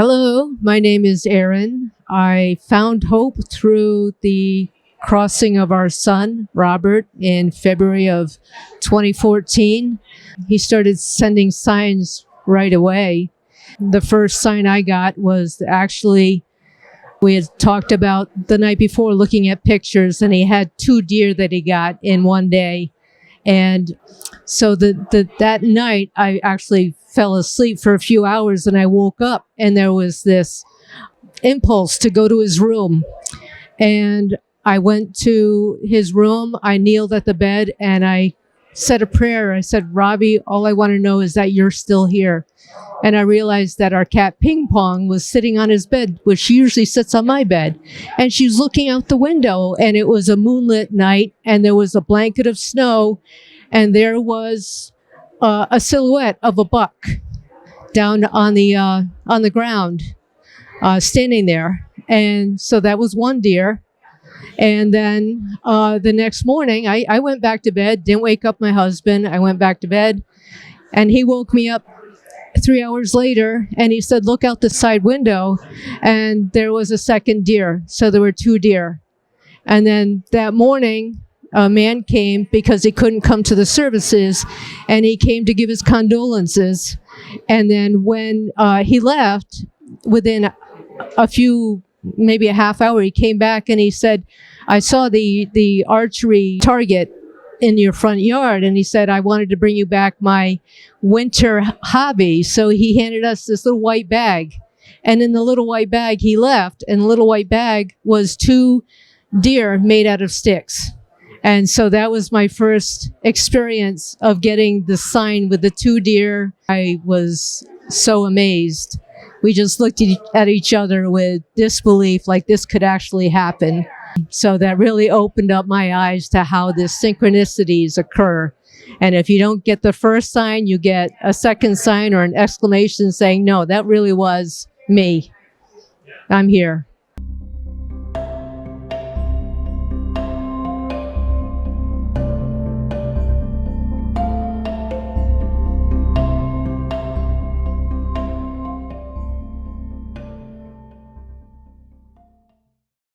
Hello, my name is Erin. I found hope through the crossing of our son, Robert, in February of 2014. He started sending signs right away. The first sign I got was actually, we had talked about the night before looking at pictures, and he had 2 deer that he got in one day. And so that night, I actually fell asleep for a few hours, and I woke up, and there was this impulse to go to his room. And I went to his room, I kneeled at the bed, and I said a prayer. I said, "Robbie, all I want to know is that you're still here." And I realized that our cat Ping Pong was sitting on his bed, which she usually sits on my bed. And she was looking out the window, and it was a moonlit night, and there was a blanket of snow, and there was a silhouette of a buck down on the ground, standing there. And so that was one deer. And then the next morning, I went back to bed, didn't wake up my husband. I went back to bed, and he woke me up 3 hours later, and he said, "Look out the side window," and there was a second deer. So there were 2 deer. And then that morning, a man came because he couldn't come to the services, and he came to give his condolences. And then when he left, within a few, maybe a half hour, he came back and he said, "I saw the archery target in your front yard," and he said, "I wanted to bring you back my winter hobby." So he handed us this little white bag, and in the little white bag he left, and the little white bag was 2 deer made out of sticks. And so that was my first experience of getting the sign with the 2 deer. I was so amazed. We just looked at each other with disbelief, like this could actually happen. So that really opened up my eyes to how the synchronicities occur. And if you don't get the first sign, you get a second sign or an exclamation saying, "No, that really was me. I'm here."